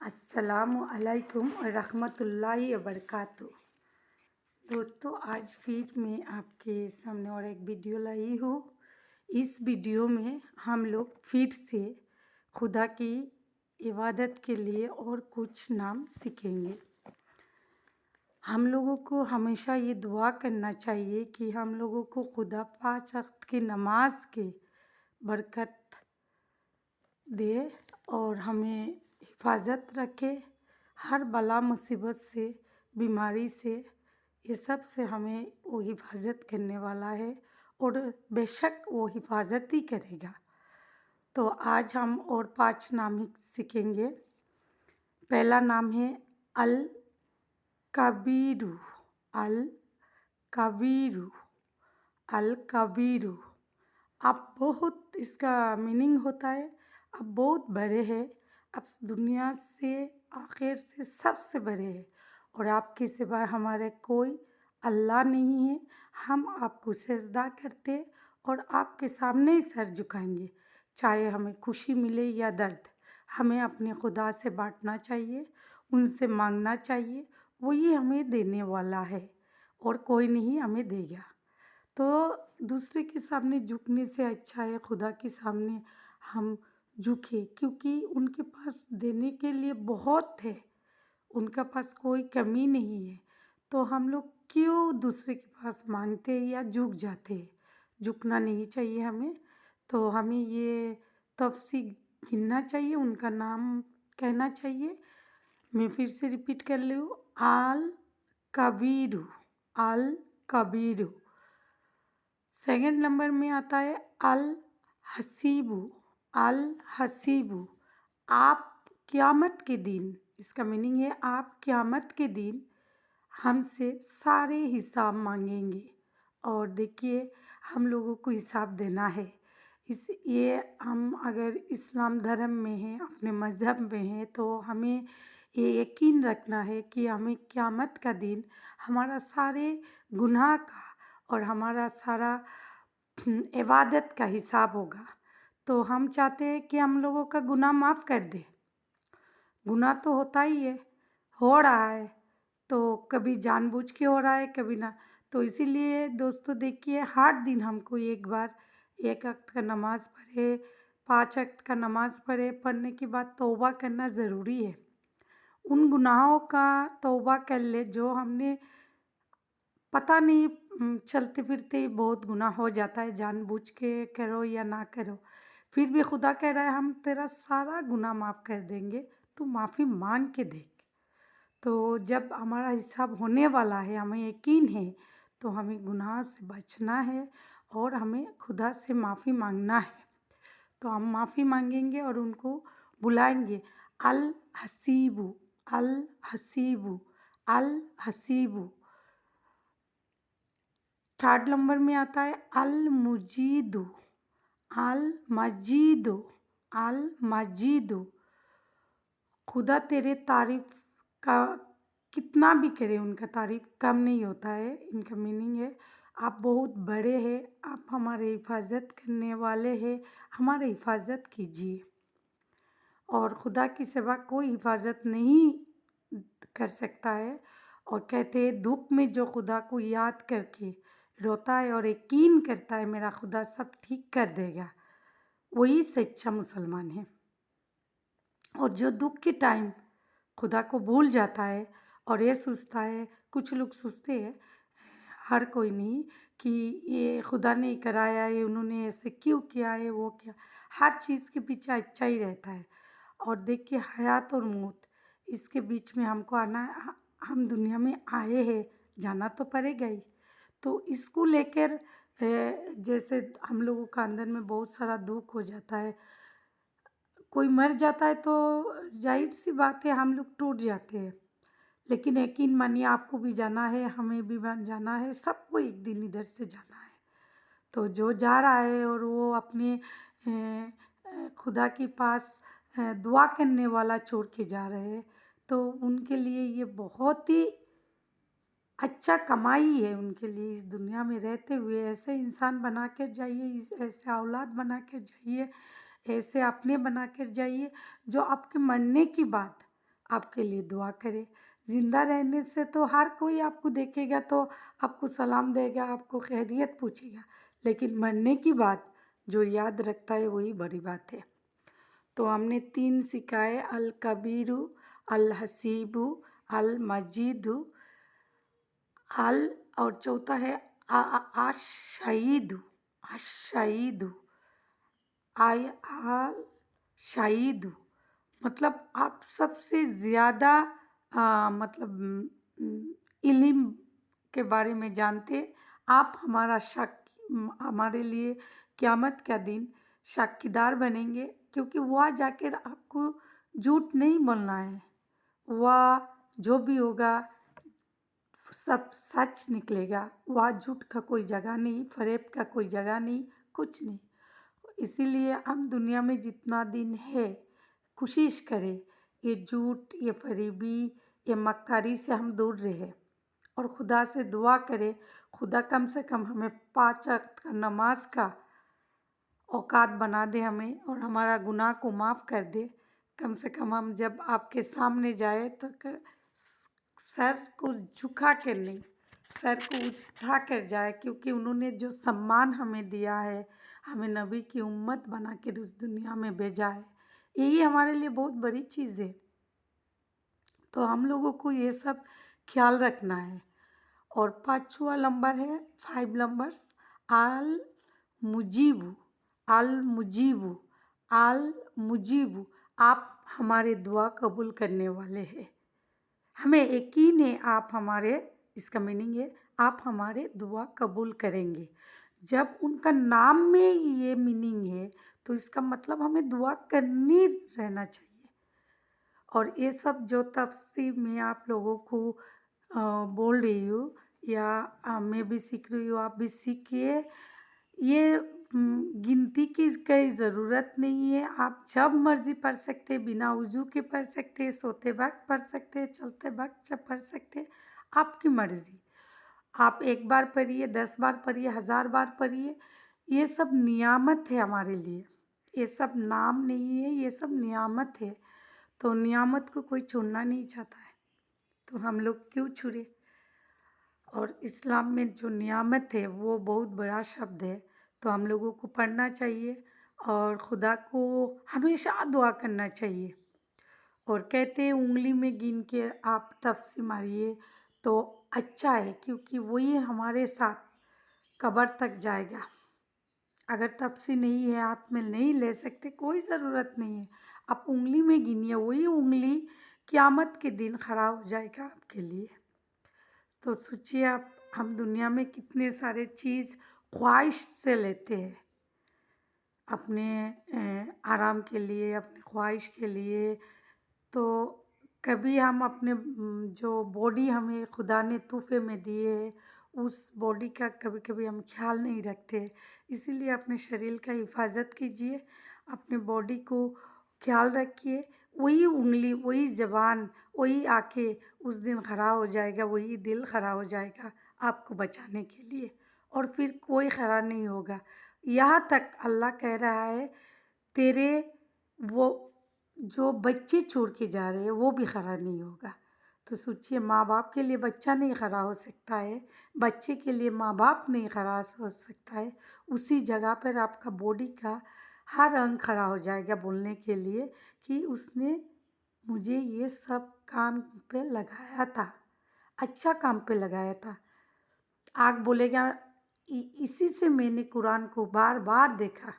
अस्सलामु अलैकुम रहमतुल्लाहि व बरकातुहू। दोस्तों, आज फिर मैं आपके सामने और एक वीडियो लाई हूँ। इस वीडियो में हम लोग फिर से खुदा की इबादत के लिए और कुछ नाम सीखेंगे। हम लोगों को हमेशा ये दुआ करना चाहिए कि हम लोगों को खुदा 5 वक्त की नमाज के बरकत दे और हमें हिफाजत रखे, हर बला मुसीबत से, बीमारी से, ये सब से हमें वो हिफाजत करने वाला है और बेशक वो हिफाजत ही करेगा। तो आज हम और 5 नाम ही सीखेंगे। पहला नाम है अल कबीरू। अल कबीरू। अल कबीरू। आप बहुत, इसका मीनिंग होता है आप बहुत बड़े हैं, आप दुनिया से आखिर से सबसे बड़े हैं और आपके सिवा हमारे कोई अल्लाह नहीं है। हम आपको सजदा करते और आपके सामने ही सर झुकाएंगे, चाहे हमें खुशी मिले या दर्द। हमें अपने खुदा से बांटना चाहिए, उनसे मांगना चाहिए, वही हमें देने वाला है और कोई नहीं हमें देगा। तो दूसरे के सामने झुकने से अच्छा है खुदा के सामने हम झुके, क्योंकि उनके पास देने के लिए बहुत है, उनका पास कोई कमी नहीं है। तो हम लोग क्यों दूसरे के पास मांगते या झुक जाते हैं? झुकना नहीं चाहिए हमें। तो हमें ये तफसील गिनना चाहिए, उनका नाम कहना चाहिए। मैं फिर से रिपीट कर लूँ, अल कबीरू। अल कबीरू। सेकंड नंबर में आता है अल हसीबू। अल हसीबू। आप क़यामत के दिन, इसका मीनिंग है आप क़यामत के दिन हमसे सारे हिसाब मांगेंगे। और देखिए, हम लोगों को हिसाब देना है। ये हम अगर इस्लाम धर्म में हैं, अपने मज़हब में हैं, तो हमें ये यकीन रखना है कि हमें क़यामत का दिन हमारा सारे गुनाह का और हमारा सारा इबादत का हिसाब होगा। तो हम चाहते हैं कि हम लोगों का गुनाह माफ़ कर दे। गुनाह तो होता ही है, हो रहा है, तो कभी जानबूझ के हो रहा है, कभी ना। तो इसीलिए दोस्तों देखिए, हर दिन हमको एक बार 1 वक्त का नमाज़ पढ़े, 5 वक्त का नमाज़ पढ़े, पढ़ने के बाद तौबा करना ज़रूरी है। उन गुनाहों का तौबा कर ले जो हमने पता नहीं, चलते फिरते ही बहुत गुनाह हो जाता है, जानबूझ के करो या ना करो। फिर भी खुदा कह रहा है हम तेरा सारा गुनाह माफ़ कर देंगे, तू माफ़ी मांग के देख। तो जब हमारा हिसाब होने वाला है, हमें यकीन है, तो हमें गुनाह से बचना है और हमें खुदा से माफ़ी मांगना है। तो हम माफ़ी मांगेंगे और उनको बुलाएंगे, अल हसीबू। अल हसीबू। अल हसीबू। थर्ड नंबर में आता है अल मुजीदु। अल मजीदु। अल मजीदु। खुदा तेरे तारीफ़ का कितना भी करे, उनका तारीफ़ कम नहीं होता है। इनका मीनिंग है आप बहुत बड़े हैं, आप हमारे हिफाजत करने वाले हैं, हमारी हिफाजत कीजिए। और खुदा की सिवा कोई हिफाजत नहीं कर सकता है। और कहते हैं दुख में जो खुदा को याद करके रोता है और यकीन करता है मेरा खुदा सब ठीक कर देगा, वही सच्चा मुसलमान है। और जो दुख के टाइम खुदा को भूल जाता है और ये सोचता है, कुछ लोग सोचते हैं, हर कोई नहीं, कि ये खुदा ने कराया है, उन्होंने ऐसे क्यों किया है, वो क्या। हर चीज़ के पीछे अच्छा ही रहता है। और देखिए, हयात और मौत, इसके बीच में हमको आना, हम दुनिया में आए हैं, जाना तो पड़ेगा ही। तो इसको लेकर जैसे हम लोगों का अंदर में बहुत सारा दुख हो जाता है। कोई मर जाता है तो जाहिर सी बात है हम लोग टूट जाते हैं, लेकिन यकीन मानिए आपको भी जाना है, हमें भी जाना है, सबको एक दिन इधर से जाना है। तो जो जा रहा है और वो अपने खुदा के पास दुआ करने वाला छोड़ के जा रहे हैं, तो उनके लिए ये बहुत ही अच्छा कमाई है। उनके लिए इस दुनिया में रहते हुए ऐसे इंसान बना कर जाइए, ऐसे औलाद बना कर जाइए, ऐसे अपने बना कर जाइए जो आपके मरने की बात आपके लिए दुआ करे। ज़िंदा रहने से तो हर कोई आपको देखेगा तो आपको सलाम देगा, आपको खैरियत पूछेगा, लेकिन मरने की बात जो याद रखता है वही बड़ी बात है। तो हमने 3 सिखाए, अल कबीरु, अल हसीबु, अल मजीदु, अल और चौथा है आशहीदु, आशहीदु, आय आल शाहिदु। मतलब आप सबसे ज़्यादा इल्म के बारे में जानते, आप हमारा हमारे लिए क़यामत का दिन साक्षीदार बनेंगे, क्योंकि वहाँ जाकर आपको झूठ नहीं बोलना है। वह जो भी होगा सब सच निकलेगा। वहाँ झूठ का कोई जगह नहीं, फ़रेब का कोई जगह नहीं, कुछ नहीं। इसीलिए हम दुनिया में जितना दिन है कोशिश करें ये झूठ, ये फरेबी, ये मक्कारी से हम दूर रहे और खुदा से दुआ करें, खुदा कम से कम हमें 5 वक्त का नमाज का औकात बना दे हमें, और हमारा गुनाह को माफ़ कर दे। कम से कम हम जब आपके सामने जाए तो सर को झुका कर नहीं, सर को उठा कर जाए, क्योंकि उन्होंने जो सम्मान हमें दिया है, हमें नबी की उम्मत बना कर उस दुनिया में भेजा है, यही हमारे लिए बहुत बड़ी चीज़ है। तो हम लोगों को ये सब ख्याल रखना है। और 5वां नंबर है, 5 नंबर्स, आल मुजीबु, आल मुजीबु, आल मुजीबु। आप हमारे दुआ कबूल करने वाले हैं। हमें यकीन है आप हमारे, इसका मीनिंग है आप हमारे दुआ कबूल करेंगे। जब उनका नाम में ये मीनिंग है तो इसका मतलब हमें दुआ करनी रहना चाहिए। और ये सब जो तफसीर मैं आप लोगों को बोल रही हूँ, या मैं भी सीख रही हूँ, आप भी सीखिए। ये गिनती की कोई ज़रूरत नहीं है, आप जब मर्ज़ी पढ़ सकते हैं, बिना वज़ू के पढ़ सकते हैं, सोते वक्त पढ़ सकते हैं, चलते वक्त पढ़ सकते हैं, आपकी मर्ज़ी। आप 1 बार पढ़िए, 10 बार पढ़िए, 1000 बार पढ़िए, ये सब नियामत है हमारे लिए, ये सब नाम नहीं है, ये सब नियामत है। तो नियामत को कोई छोड़ना नहीं चाहता है, तो हम लोग क्यों छुड़े। और इस्लाम में जो नियामत है वो बहुत बड़ा शब्द है, तो हम लोगों को पढ़ना चाहिए और खुदा को हमेशा दुआ करना चाहिए। और कहते हैं उंगली में गिन के आप तफ़सीर मारिए तो अच्छा है, क्योंकि वही हमारे साथ कब्र तक जाएगा। अगर तफ़सीर नहीं है, हाथ में नहीं ले सकते, कोई ज़रूरत नहीं है, आप उंगली में गिनिए, वही उंगली क़यामत के दिन खड़ा हो जाएगा आपके लिए। तो सोचिए आप, हम दुनिया में कितने सारे चीज़ ख्वाहिश से लेते हैं, अपने आराम के लिए, अपनी ख्वाहिश के लिए। तो कभी हम अपने जो बॉडी हमें खुदा ने तोहफे में दिए है, उस बॉडी का कभी कभी हम ख्याल नहीं रखते। इसीलिए अपने शरीर का हिफाजत कीजिए, अपने बॉडी को ख्याल रखिए। वही उंगली, वही ज़बान, वही आँखें उस दिन खड़ा हो जाएगा, वही दिल खड़ा हो जाएगा आपको बचाने के लिए, और फिर कोई खड़ा नहीं होगा। यहाँ तक अल्लाह कह रहा है तेरे वो जो बच्चे छोड़ के जा रहे हैं वो भी खड़ा नहीं होगा। तो सोचिए, माँ बाप के लिए बच्चा नहीं खड़ा हो सकता है, बच्चे के लिए माँ बाप नहीं खड़ा हो सकता है, उसी जगह पर आपका बॉडी का हर अंग खड़ा हो जाएगा बोलने के लिए कि उसने मुझे ये सब काम पे लगाया था, अच्छा काम पे लगाया था। आँख बोलेगा इसी से मैंने कुरान को बार बार देखा,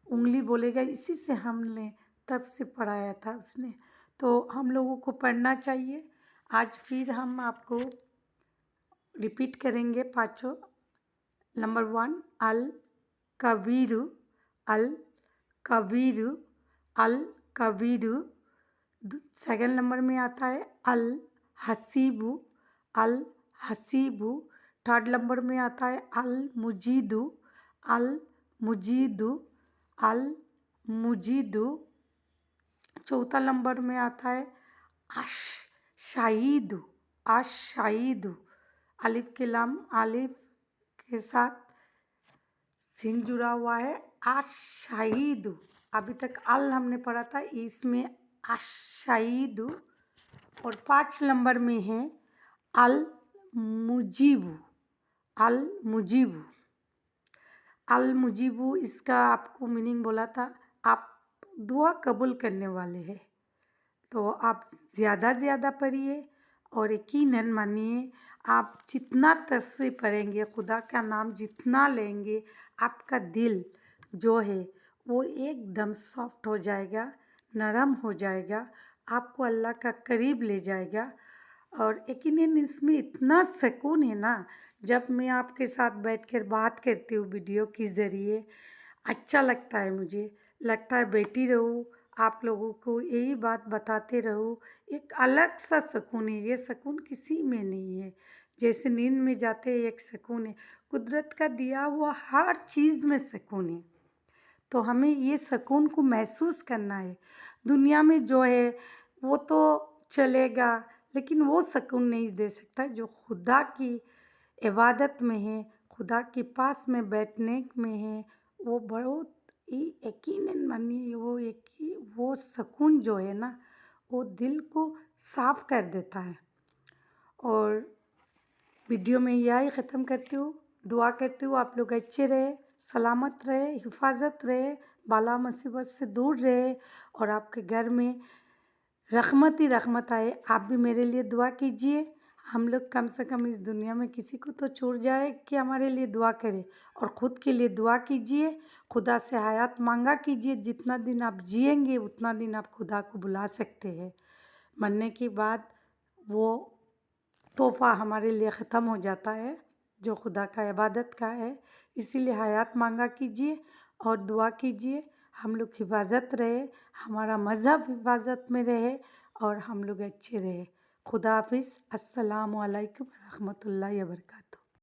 उंगली बोलेगा इसी से हमने तब से पढ़ाया था उसने। तो हम लोगों को पढ़ना चाहिए। आज फिर हम आपको रिपीट करेंगे पाँचों। नंबर 1, अल कबीरु, अल कबीरु, अल कबीरु। सेकंड नंबर में आता है अल हसीबु, अल हसीबु। थर्ड नंबर में आता है अल मुजीदु, अल मुजीदु, अल मुजीदु। चौथा नंबर में आता है अश शाहिदु, अश शाहिदु। अलिफ के लाम, अलिफ के साथ सिन जुड़ा हुआ है, अश शाहिदु। अभी तक अल हमने पढ़ा था, इसमें अश शाहिदु और 5 नंबर में है अल मुजीबू। अल मुजीबू, अल मुजीबू इसका आपको मीनिंग बोला था, आप दुआ कबूल करने वाले हैं। तो आप ज़्यादा से ज़्यादा पढ़िए और यकीनन मानिए, आप जितना तस्वीर पढ़ेंगे, खुदा का नाम जितना लेंगे, आपका दिल जो है वो एकदम सॉफ्ट हो जाएगा, नरम हो जाएगा, आपको अल्लाह का करीब ले जाएगा। और यकीनन इसमें इतना सुकून है ना, जब मैं आपके साथ बैठकर बात करती हूँ वीडियो के ज़रिए, अच्छा लगता है मुझे। लगता है बैठी रहूँ, आप लोगों को यही बात बताते रहूँ। एक अलग सा सुकून है, ये सुकून किसी में नहीं है। जैसे नींद में जाते ही एक सुकून है, कुदरत का दिया हुआ हर चीज़ में सुकून है। तो हमें ये सुकून को महसूस करना है। दुनिया में जो है वो तो चलेगा, लेकिन वो सुकून नहीं दे सकता जो खुदा की इबादत में है, खुदा के पास में बैठने में है। वो बहुत ही यकीनन मानिए, वो सुकून जो है ना, वो दिल को साफ कर देता है। और वीडियो में यही ख़त्म करती हूँ। दुआ करती हूँ आप लोग अच्छे रहे, सलामत रहे, हिफाजत रहे, बाला मुसीबत से दूर रहे और आपके घर में रहमत ही रहमत आए। आप भी मेरे लिए दुआ कीजिए। हम लोग कम से कम इस दुनिया में किसी को तो छोड़ जाए कि हमारे लिए दुआ करे, और ख़ुद के लिए दुआ कीजिए। खुदा से हयात मांगा कीजिए। जितना दिन आप जिएंगे उतना दिन आप खुदा को बुला सकते हैं। मरने के बाद वो तोहफ़ा हमारे लिए ख़त्म हो जाता है जो खुदा का इबादत का है। इसीलिए हयात मांगा कीजिए और दुआ कीजिए। हम लोग हिफाजत रहे, हमारा मज़हब हिफाजत में रहे और हम लोग अच्छे रहे। खुदा हाफिज़। अस्सलामु अलैकुम रहमतुल्लाहि व बरकातहू।